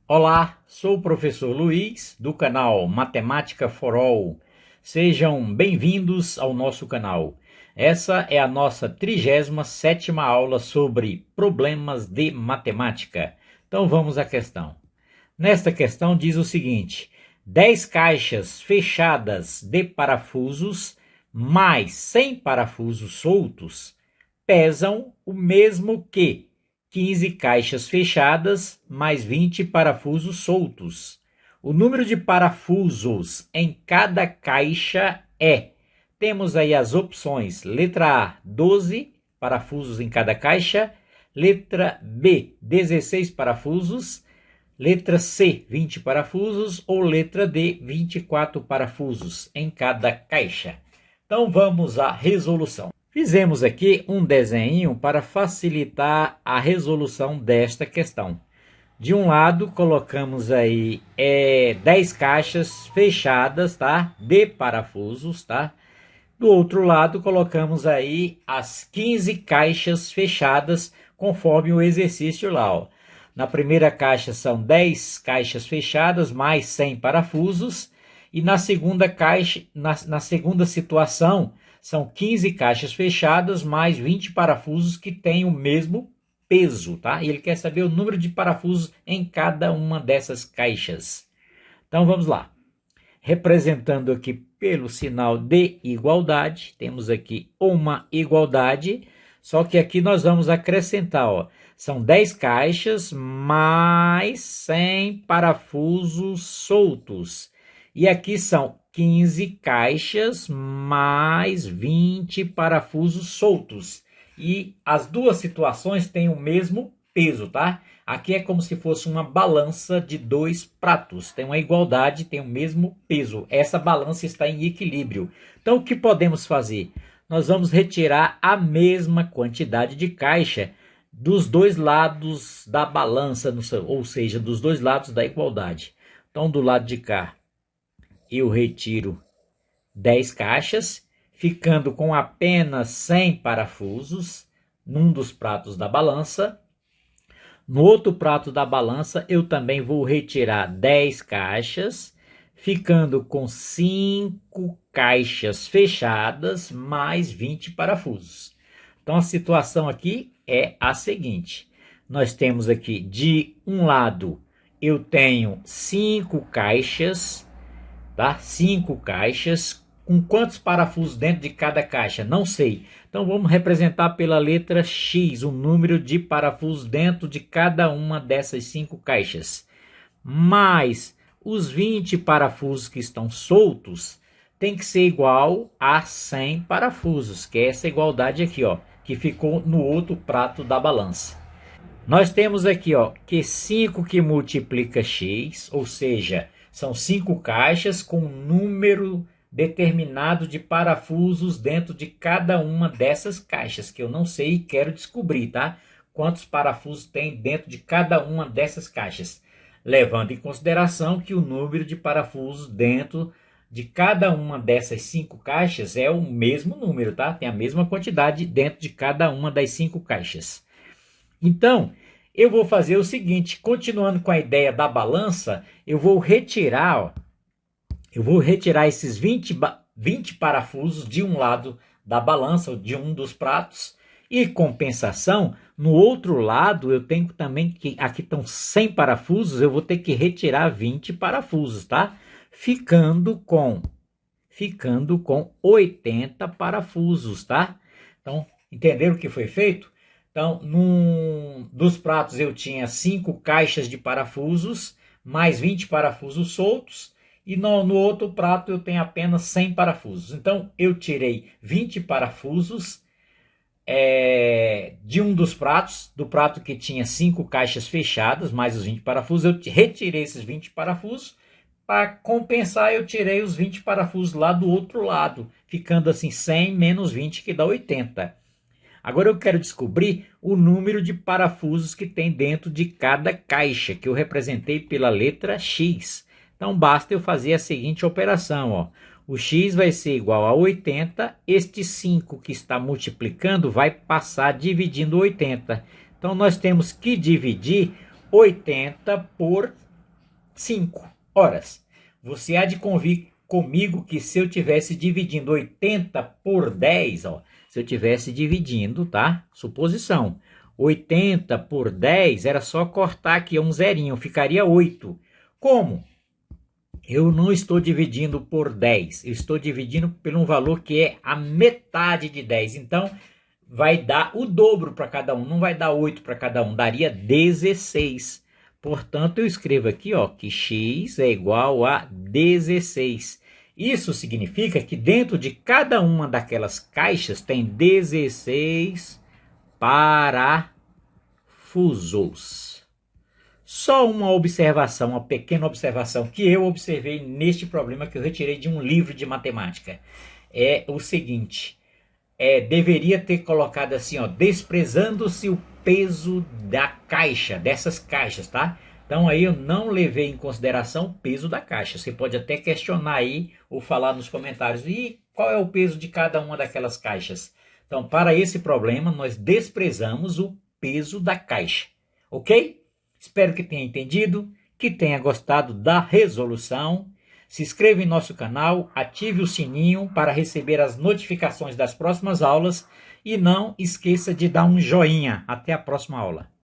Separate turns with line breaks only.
Olá, sou o professor Luiz, do canal Matemática for All. Sejam bem-vindos ao nosso canal. Essa é a nossa 37ª aula sobre problemas de matemática. Então vamos à questão. Nesta questão diz o seguinte: 10 caixas fechadas de parafusos mais 100 parafusos soltos pesam o mesmo que 15 caixas fechadas mais 20 parafusos soltos. O número de parafusos em cada caixa é... Temos aí as opções: letra A, 12 parafusos em cada caixa, letra B, 16 parafusos, letra C, 20 parafusos ou letra D, 24 parafusos em cada caixa. Então vamos à resolução. Fizemos aqui um desenho para facilitar a resolução desta questão. De um lado colocamos aí 10 caixas fechadas, tá? De parafusos, tá? Do outro lado colocamos aí as 15 caixas fechadas conforme o exercício lá, ó. Na primeira caixa são 10 caixas fechadas mais 100 parafusos e na segunda caixa, na segunda situação, são 15 caixas fechadas mais 20 parafusos que têm o mesmo peso, tá? E ele quer saber o número de parafusos em cada uma dessas caixas. Então vamos lá. Representando aqui pelo sinal de igualdade, temos aqui uma igualdade, só que aqui nós vamos acrescentar, ó, são 10 caixas mais 100 parafusos soltos. E aqui são 15 caixas mais 20 parafusos soltos. E as duas situações têm o mesmo peso, tá? Aqui é como se fosse uma balança de dois pratos. Tem uma igualdade, tem o mesmo peso. Essa balança está em equilíbrio. Então, o que podemos fazer? Nós vamos retirar a mesma quantidade de caixa dos dois lados da balança, ou seja, dos dois lados da igualdade. Então, do lado de cá, eu retiro 10 caixas, ficando com apenas 100 parafusos num dos pratos da balança. No outro prato da balança, eu também vou retirar 10 caixas, ficando com 5 caixas fechadas mais 20 parafusos. Então, a situação aqui é a seguinte. Nós temos aqui, de um lado, eu tenho 5 caixas, tá? 5 caixas. Com quantos parafusos dentro de cada caixa? Não sei. Então vamos representar pela letra X o número de parafusos dentro de cada uma dessas 5 caixas. Mais os 20 parafusos que estão soltos tem que ser igual a 100 parafusos, que é essa igualdade aqui, ó, que ficou no outro prato da balança. Nós temos aqui, ó, que 5 que multiplica X, ou seja, são 5 caixas com um número determinado de parafusos dentro de cada uma dessas caixas, que eu não sei e quero descobrir, tá? Quantos parafusos tem dentro de cada uma dessas caixas, levando em consideração que o número de parafusos dentro de cada uma dessas 5 caixas é o mesmo número, tá? Tem a mesma quantidade dentro de cada uma das 5 caixas. Então, eu vou fazer o seguinte, continuando com a ideia da balança, eu vou retirar, ó, esses 20 parafusos de um lado da balança, ou de um dos pratos, e compensação, no outro lado eu tenho também, que aqui estão 100 parafusos, eu vou ter que retirar 20 parafusos, tá? Ficando com 80 parafusos, tá? Então, entenderam o que foi feito? Então, num dos pratos eu tinha 5 caixas de parafusos, mais 20 parafusos soltos, e no outro prato eu tenho apenas 100 parafusos. Então, eu tirei 20 parafusos de um dos pratos, do prato que tinha 5 caixas fechadas, mais os 20 parafusos, eu retirei esses 20 parafusos. Para compensar, eu tirei os 20 parafusos lá do outro lado, ficando assim 100 menos 20, que dá 80. Agora eu quero descobrir o número de parafusos que tem dentro de cada caixa, que eu representei pela letra X. Então basta eu fazer a seguinte operação, ó. O X vai ser igual a 80, este 5 que está multiplicando vai passar dividindo 80. Então nós temos que dividir 80 por 5. Horas. Você há de convir comigo que se eu tivesse dividindo 80 por 10, ó, se eu tivesse dividindo, tá? Suposição. 80 por 10 era só cortar aqui um zerinho, ficaria 8. Como? Eu não estou dividindo por 10, eu estou dividindo por um valor que é a metade de 10. Então, vai dar o dobro para cada um, não vai dar 8 para cada um, daria 16. Portanto, eu escrevo aqui ó, que x é igual a 16. Isso significa que dentro de cada uma daquelas caixas tem 16 parafusos. Só uma observação, uma pequena observação que eu observei neste problema que eu retirei de um livro de matemática. É o seguinte, deveria ter colocado assim, ó, desprezando-se o peso da caixa, dessas caixas, tá? Então aí eu não levei em consideração o peso da caixa. Você pode até questionar aí ou falar nos comentários, e qual é o peso de cada uma daquelas caixas? Então, para esse problema, nós desprezamos o peso da caixa, ok? Espero que tenha entendido, que tenha gostado da resolução. Se inscreva em nosso canal, ative o sininho para receber as notificações das próximas aulas e não esqueça de dar um joinha. Até a próxima aula.